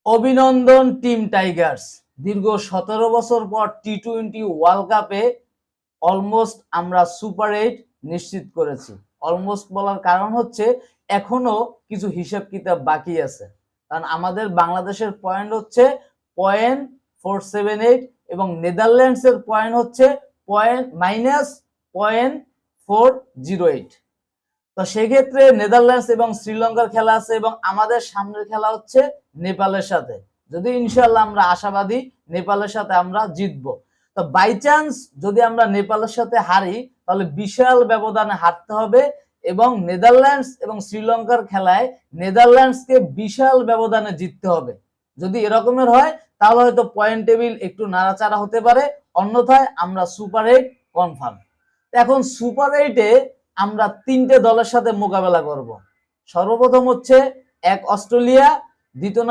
অভিনন্দন team Tigers. দীর্ঘ 17 বছর পর টি-20 ওয়ার্ল্ড কাপে অলমোস্ট আমরা সুপার 8 নিশ্চিত করেছি। অলমোস্ট বলার কারণ হচ্ছে এখনো কিছু হিসাব কিতাব বাকি আছে, কারণ আমাদের বাংলাদেশের পয়েন্ট হচ্ছে .478 এবং নেদারল্যান্ডসের পয়েন্ট হচ্ছে -.408। তো সেক্ষেত্রে নেদারল্যান্ডস এবং শ্রীলঙ্কার খেলা আছে এবং আমাদের সামনের খেলা হচ্ছে নেপালের সাথে। যদি ইনশাল্লাহ আমরা আশাবাদী নেপালের সাথে আমরা জিতবো। তো বাই চান্স যদি আমরা নেপালের সাথে হারি তাহলে বিশাল ব্যবধানে হারতে হবে এবং নেদারল্যান্ডস এবং শ্রীলঙ্কার খেলায় নেদারল্যান্ডসকে বিশাল ব্যবধানে জিততে হবে। যদি এরকমের হয় তাহলে হয়তো পয়েন্ট টেবিল একটু নাড়াচাড়া হতে পারে, অন্যথায় আমরা সুপার 8 কনফার্ম। এখন সুপার 8-এ আমরা 3টে দলের সাথে মোকাবেলা করব। সর্বপ্রথম হচ্ছে এক অস্ট্রেলিয়া, দ্বিতীয়